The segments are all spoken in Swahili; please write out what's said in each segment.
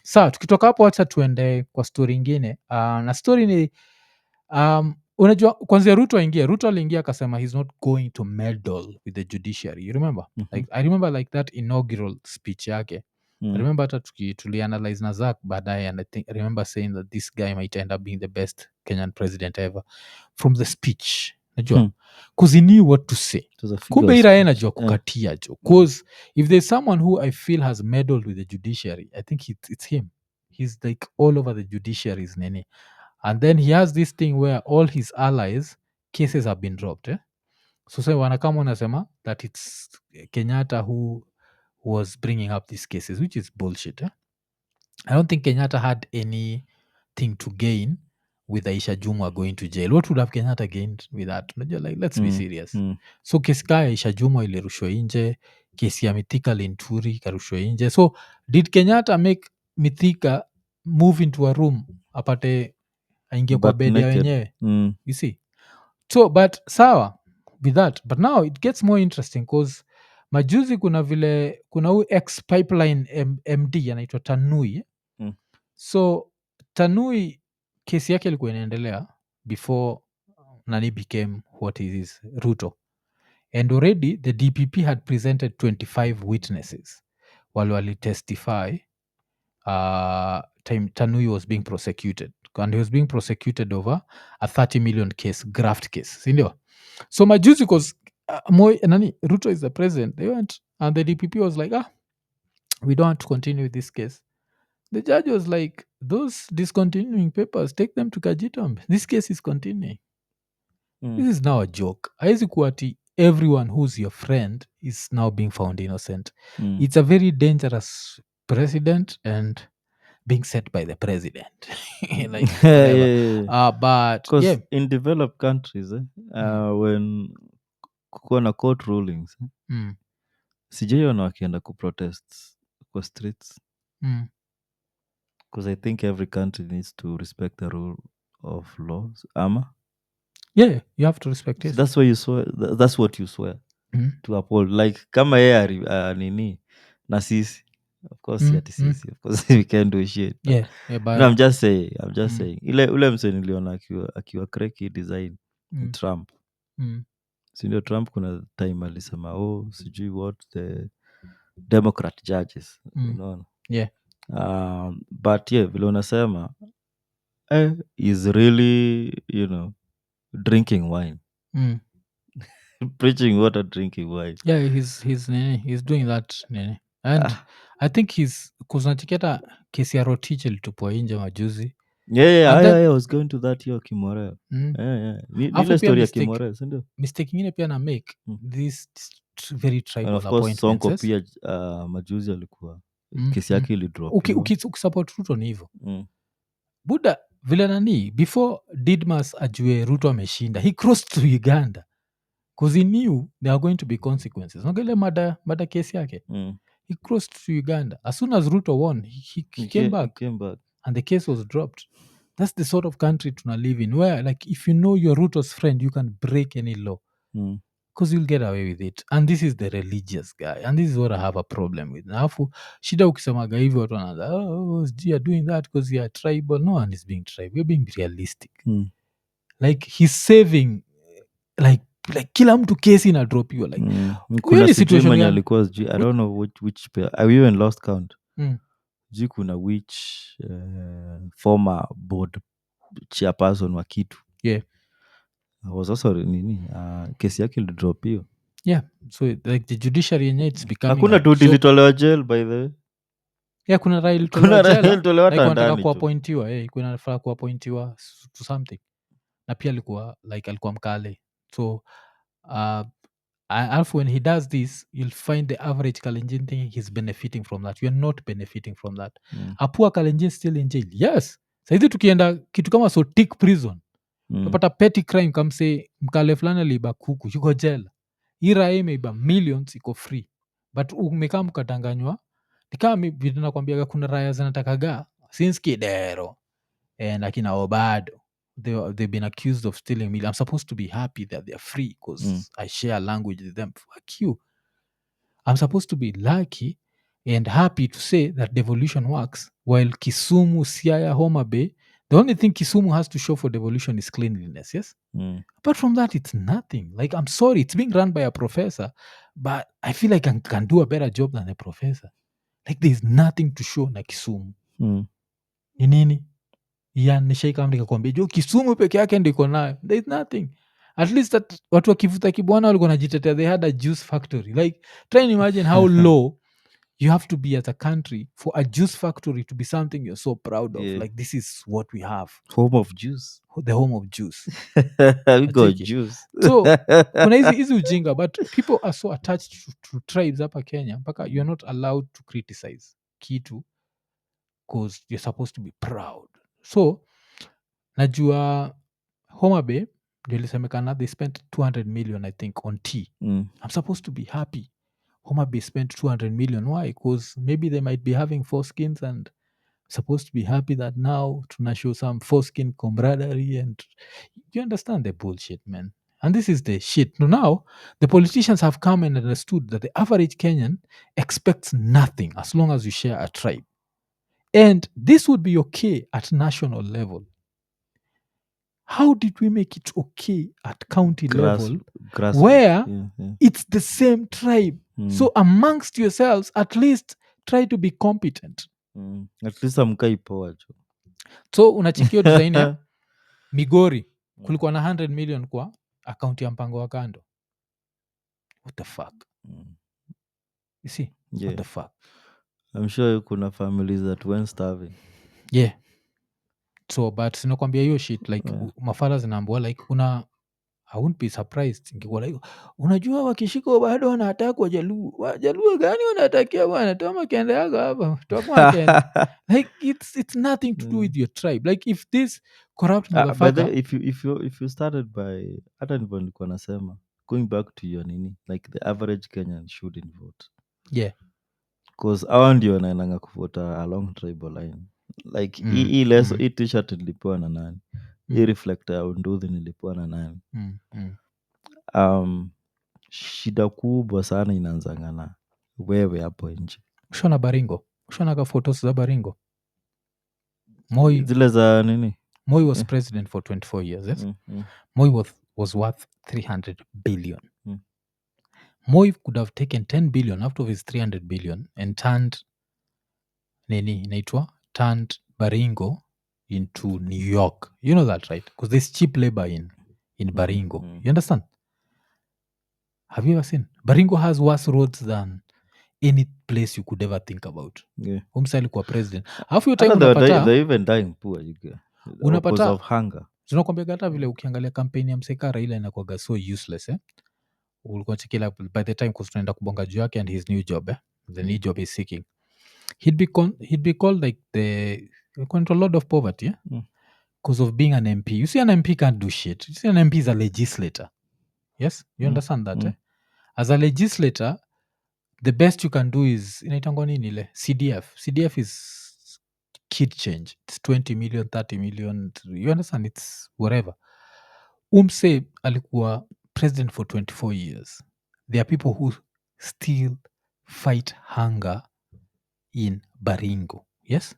Saa tukitoka hapo wacha tuende kwa story ingine. Na story ni unajua kwanzia Ruto aliingia akasema he's not going to meddle with the judiciary, you remember? Like, I remember like that inaugural speech yake. I remember hata tulianalyze na Zak baadaye, and I remember saying that this guy might end up being the best Kenyan president ever from the speech, najua because he knew what to say. It was a figure Kumbe of irae speech. najua kukatia jo, because if there's someone who I feel has meddled with the judiciary, I think it's him. He's like all over the judiciaries nini, and then he has this thing where all his allies cases have been dropped, so wanakama wanasema that it's Kenyatta who was bringing up these cases, which is bullshit. I don't think Kenyatta had anything to gain with Aisha Jumwa going to jail. What would have Kenyatta gained with that? Unajua, like, let's be serious. So kesi kaa ya Aisha Jumwa ilirushwa nje, kesi ya Mithika Linturi ikarushwa nje. So did Kenyatta make Mithika move into a room apate aingie kwa But bed ya naked. wenyewe? You see? So but sawa with that, but now it gets more interesting because majuzi kuna huu ex pipeline MD anaitwa Tanui. So Tanui kesi yake ilikuwa inaendelea before nani became what it is, Ruto, and already the DPP had presented 25 witnesses while walitestify time Tanui was being prosecuted, and he was being prosecuted over a 30 million case, graft case, sindio? So majuzi because Ruto is the president, they went and the DPP was like, we don't want to continue with this case. The judge was like, those discontinuing papers, take them to Kajitombe. This case is continuing. This is now a joke. Haizi kuwa ati everyone who's your friend is now being found innocent. It's a very dangerous precedent and being set by the president. Like, whatever. But Because yeah. in developed countries, when kukuwa na court rulings, sijaiona wakienda kuprotest kwa streets. Because I think every country needs to respect the rule of laws. Yeah, you have to respect So it. that's why you swear. That's what you swear to uphold. Like kama yeye nini na sisi, of course ati sisi, of course we can't do shit. Yeah, but No, I'm just saying. Ule mse niliona akiwa kreki design Trump. Sindio, Trump kuna time alisema sijui what the Democrat judges, unaona. Yeah. But yeah, vile unasema is really, drinking wine. Preaching water, drinking wine. Yeah, he's doing that nini. And I think he's kuznatiketa kesi ya Rotich ilitupwa nje majuzi. I was going to that hiyo Kimoreo. Ile story ya Kimoreo, sindio? Mistake ingine pia na make this very tribal And of course appointments. Sonko pia majuzi alikuwa kesi yake ilidrop. Ukisupport Ruto ni hivyo. Buda vile nani before Didmas ajue Ruto ameshinda, he crossed to Uganda because he knew there are going to be consequences. Nagele mada kesi yake. He crossed to Uganda. As soon as Ruto won, he came back. And the case was dropped. That's the sort of country tuna live in where, like, if you know you're Ruto's friend, you can break any law because you'll get away with it. And this is the religious guy, and this is what I have a problem with. Alafu shida ukisemaga hivyo watu wanaanza you're doing that because you're tribal. No one is being tribal. You're being realistic. Like he's saving like kila mtu kesi na drop you like kuna situation mwenye alikuwa sijui, I don't know which pair. I even lost count. Sijui kuna which former board chairperson wa kitu. Yeah. Was also nini kesi yake ilidrop hiyo. Yeah, so like the judiciary yenyewe it's becoming hakuna tu dilitolewa jail by the way. Yeah, kuna rail Kuna tolewa rail tolewa like wanataka tandani tu. kuappointiwa kuna nafaa kuappointiwa to something, na pia alikuwa mkale, so alafu when he does this you'll find the average Kalenjin thinking he's benefiting from that. You're not benefiting from that. A poor Kalenjin still in jail. Yes, saizi tukienda kitu kama Sotik prison napata petty crime kamse mkale fulani aliiba kuku yuko jela, ira imeiba millions iko free, but umekaa mkatanganywa nikama vitu nakwambiaga kuna raya zinatakaga since Kidero and akina Obado they've been accused of stealing millions. I'm supposed to be happy that they're free because I share language with them. Fuck you. I'm supposed to be lucky and happy to say that devolution works, while Kisumu, Siaya, Homa Bay, the only thing Kisumu has to show for devolution is cleanliness, yes? Apart from that, it's nothing. Like, I'm sorry, it's being run by a professor, but I feel like I can do a better job than a professor. Like, there's nothing to show na Kisumu. Ni nini? Nishaika nikakwambia jo Kisumu peke yake ndiko nayo. There's nothing. At least that watu wakivuta kibwana walikuwa najitetea, they had a juice factory. Like, try and imagine how low you have to be as a country for a juice factory to be something you're so proud of. Yeah. Like, this is what we have. Home of juice. The home of juice. We got Acheki. juice. So kuna hizi ujinga, but people are so attached to tribes hapa Kenya mpaka you're not allowed to criticize kitu because you're supposed to be proud. So najua Homa Bay ndio ilisemekana they spent 200 million I think on tea. I'm supposed to be happy. Homa Bay spent 200 million. Why? Because maybe they might be having foreskins and supposed to be happy that now tuna show some foreskin camaraderie, and you understand the bullshit, man. And this is the shit. Now, the politicians have come and understood that the average Kenyan expects nothing as long as you share a tribe. And this would be okay at national level. How did we make it okay at county level where it's the same tribe? So amongst yourselves, at least try to be competent. At least amkai poa jo. So unachikio design ya Migori kulikuwa na 100 million kwa akaunti ya mpango wa kando. What the fuck? You see? Yeah. What the fuck? I'm sure kuna families that went starving. Yeah. So but sinakwambia hiyo shit like mafala zinaambua like I wouldn't be surprised ingekuwa like unajua wakishika bado wanataka wajaluo. Wajaluo gani wanatakia bwana? Toa makende yako hapa. Toa makende. Like it's nothing to do with your tribe. Like if this corrupt motherfucker if you started by hata ndivyo nilikuwa nasema going back to your nini like the average Kenyan shouldn't vote. Yeah. Because hawa ndio wanaendanga kuvota along tribal line like hii leso hii t-shirt nilipewa na nani, hii reflector ya unduthi nilipewa na nani. Shida kubwa sana inaanzanga na wewe hapo nje. Ushona Baringo, ushonaga photos za Baringo. Moi zile za nini, Moi was president for 24 years, yes? Moi was worth 300 billion. Moi could have taken 10 billion out of his 300 billion and turned turned Baringo into New York. You know that, right? Because there's cheap labor in Baringo. You understand? Have you ever seen? Baringo has worse roads than any place you could ever think about. Yeah. Umsa alikuwa president. Alafu hiyo time unapata they're even dying poor because of hunger. Tunakwambia hata vile ukiangalia kampeni ya mseka Raila inakuwaga so useless, eh? Ulikuwa chikila by the time tunaenda kubonga juu yake and his new job, the new job is seeking. He'd be called like the a lot of poverty, because of being an MP. You see, an MP can't do shit. You see, an MP is a legislator. Yes, you understand that. As a legislator, the best you can do is inaitangwa nini ile CDF. CDF is kid change. It's 20 million, 30 million. You understand? It's whatever. Umse alikuwa president for 24 years. There are people who still fight hunger in Baringo. Yes?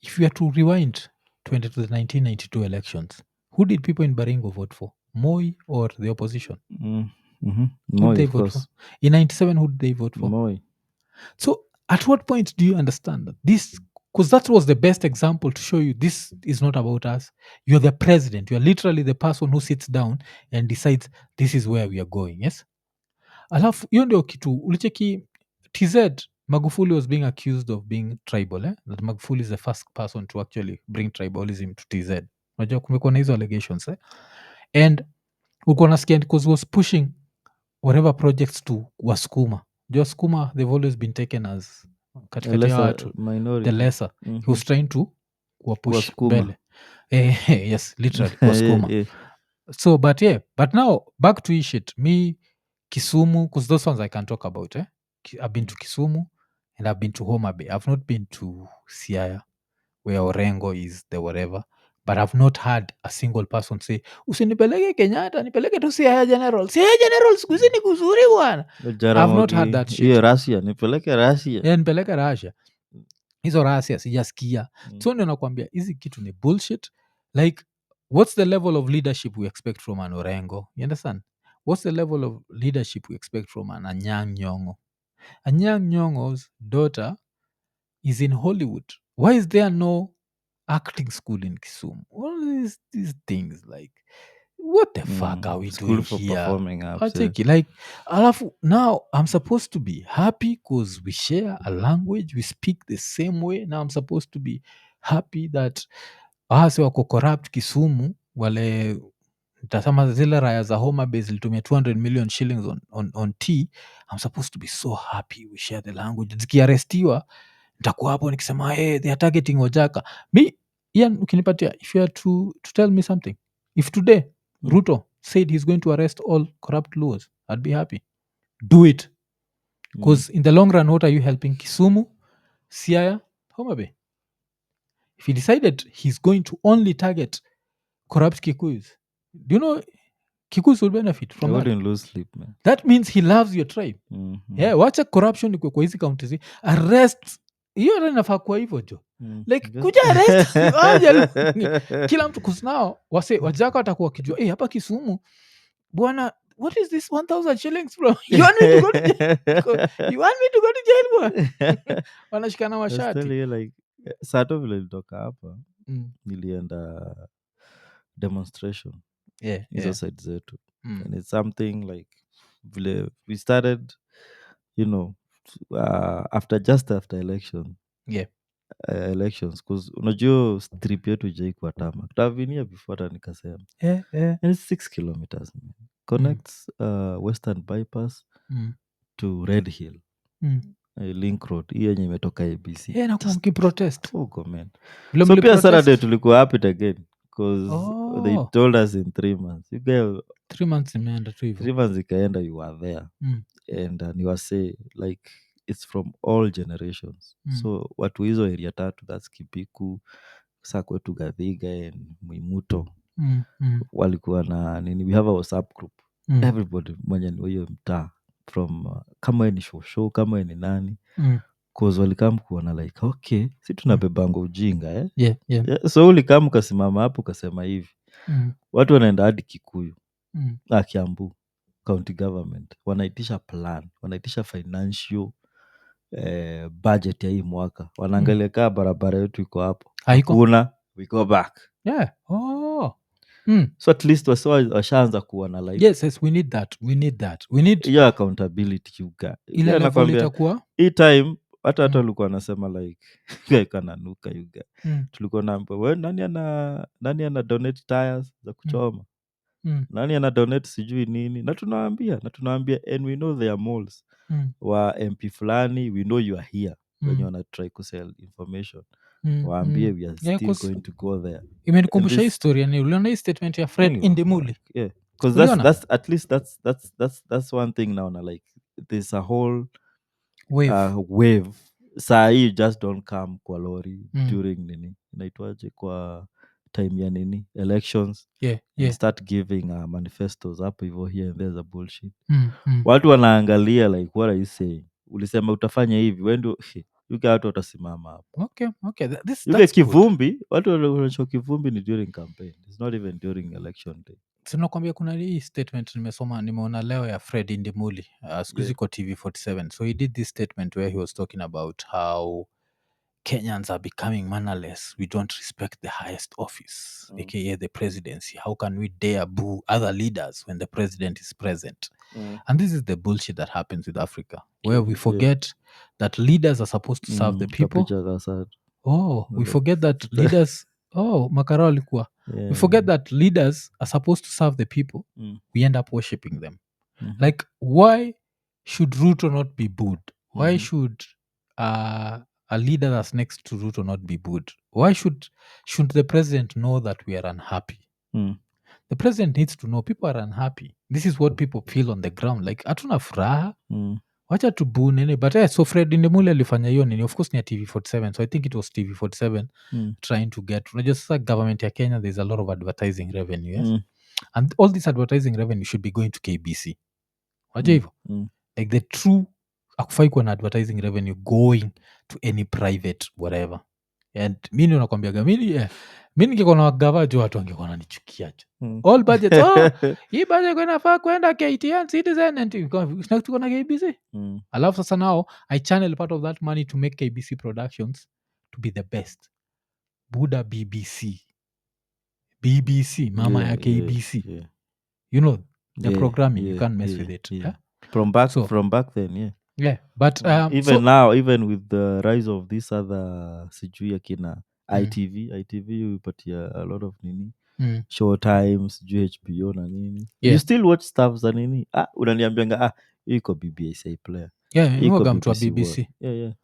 If you are to rewind to the 1992 elections, who did people in Baringo vote for? Moi or the opposition? Who Moi, did they of vote course. for? In 97, who did they vote for? Moi. So at what point do you understand that this? Because that was the best example to show you this is not about us. You're the president. You're literally the person who sits down and decides this is where we are going. Yes? Alafu hiyo ndio kitu ulicheki TZ Magufuli was being accused of being tribal, that Magufuli is the first person to actually bring tribalism to TZ. Unajua kumekuwa na hizo allegations, and ulikuwa nasikia because he was pushing whatever projects to Wasukuma. Jua Wasukuma, they've always been taken as katikati ya watu minority. the lesser. He was trying to kuwapush Wasukuma. mbele. Yes, literally Wasukuma. Yeah. So but now back to shit. Me Kisumu, because those ones I can talk about. I've been to Kisumu and I've been to Homa Bay. I've not been to Siaya, where Orengo is, the whatever. but I've not had a single person say usinipeleke Kenyatta, nipeleke tu Siaya General. Siaya General siku hizi ni kuzuri bwana. I've not had that shit. hiyo Russia nipeleke Russia. Yeah, nipeleke Russia. Hizo Russia sijasikia. So ndio nakwambia hizi kitu ni bullshit. Like what's the level of leadership we expect from an Orengo? You understand? What's the level of leadership we expect from an Anyang' Nyong'o? Anyang' Nyong'o's daughter is in Hollywood. Why is there no acting school in Kisumu? All these things, like, what the fuck are we School doing for here? performing arts, Acheki, like, alafu now I'm supposed to be happy because we share a language, we speak the same way. Now I'm supposed to be happy that wase wako corrupt Kisumu wale tasama zile raya za Homa Bay zilitumia 200 million shillings on tea. I'm supposed to be so happy we share the language. Zikiarestiwa nitakuwa hapo nikisema hey, they are targeting Ojaka. Me, Ian, ukinipatia, if you are to tell me something, if today Ruto said he's going to arrest all corrupt Luos, I'd be happy. Do it. Because in the long run, what are you helping? Kisumu, Siaya, Homa Bay. If he decided he's going to only target corrupt Kikuyus, do you know Kikuyus will benefit I from that? wouldn't lose sleep, man. That means he loves your tribe. Yeah, wacha corruption ikuwe kwa hizi counties hii. Arrest hiyo hata inafaa kuwa hivyo jo, like kuja arrest kila mtu kusinao wase wajaka watakuwa wakijua hey, hapa Kisumu bwana, what is this 1000 shillings bro? You want me to go to jail? You want me to go to jail bwana? Wanashikana I was mashati. telling you, like sato vile nilitoka hapa Mm. nilienda demonstration Yeah, hizo yeah. side zetu Mm. and it's something like vile we started, you know, after election Yeah. elections cause unajua strip yetu jaikuwa tama tavinia before hata nikasema Yeah, yeah. and it's 6 kilometers man. Connects western bypass to Red Hill link road hii yenye imetoka ABC. Yeah, nakuwa mkiprotest. Huko man. Vile So pia mliprotest? Saturday tulikuwa happy again because they Oh. told us in 3 months you guys 3 months imeenda tu hivyo. 3 months ikaenda you are there and ni wase like it's from all generations so watu hizo area tatu that's Kipiku sa kwetu Gathiga and Mwimuto walikuwa na nini, we have a WhatsApp group everybody mwenye ni hiyo mtaa from kama ni shosho kama ni nani cause walikam kuona like okay si tunabebanga ujinga Yeah. so ulikam ukasimama hapo ukasema hivi watu wanaenda hadi Kikuyu Kiambu county government wanaitisha plan, wanaitisha financial budget ya hii mwaka, wanaangalia kaa barabara yetu iko hapo Haiko. hakuna, we go back. Yeah. Oh. So at least washaanza kuona like Yes, we need that. We need hiyo accountability you got. ile Yeah, level nakwambia, itakuwa. hii time hata walikuwa wanasema like kananuka you got. Tulikuwa naambiwa we nani ana donate tires za kuchoma nani ana donate sijui nini na tunawaambia and we know there are malls wa MP fulani we know you are here wenye wana try kusell information waambie we are still going to go there. Imenikumbusha historia ni uliona hii statement ya Fred Indimuli. Yeah, because that's at least that's one thing now like there's a whole wave saa hii just don't come kwa lori during nini inaitwaje kwa time ya nini elections and start giving manifestos hapo hivyo here and there's a bullshit watu wanaangalia like what are you saying, ulisema utafanya hivi wendo yuke watu watasimama hapo. Okay. Yuke kivumbi watu wanacho kivumbi ni during campaign, it's not even during election day. Tunakwambia kuna hii statement nimeona leo ya Fred Indimuli siku hizi kwa TV 47. So he did this statement where he was talking about how Kenyans are becoming mannerless. We don't respect the highest office, aka the presidency. How can we dare boo other leaders when the president is present? And this is the bullshit that happens with Africa, where we forget that leaders are supposed to serve the people. We forget that leaders makara walikuwa. We forget that leaders are supposed to serve the people. We end up worshipping them. Like, why should Ruto not be booed? Why should a leader that's next to Ruto not be booed? Why should the president know that we are unhappy? The president needs to know people are unhappy. This is what people feel on the ground. Like, hatuna furaha. wacha tubu nini but so Fred Ndimuli alifanya hiyo nini of course ni ya TV47 so I think it was TV47 trying to get unajua sasa government ya Kenya there's a lot of advertising revenue yes and all this advertising revenue should be going to KBC wacha hivyo like the true akufai kuwa na advertising revenue going to any private whatever and mini unakwambiaga mi ningekuwa na wagava jo watu wangekuwa nanichukia jo all budgets hii budget inafaa kwenda KTN Citizen and tuko na KBC alafu sasa now I channel part of that money to make KBC productions to be the best buda BBC mama ya KBC you know the programming you can't mess with it yeah? From back then yeah but even now even with the rise of this other sijui akina ITV upatia a lot of nini Showtime sijui HBO na nini you still watch stuff za nini unaniambianga iko BBCI player yeah iko mtu wa BBC BBC World. Yeah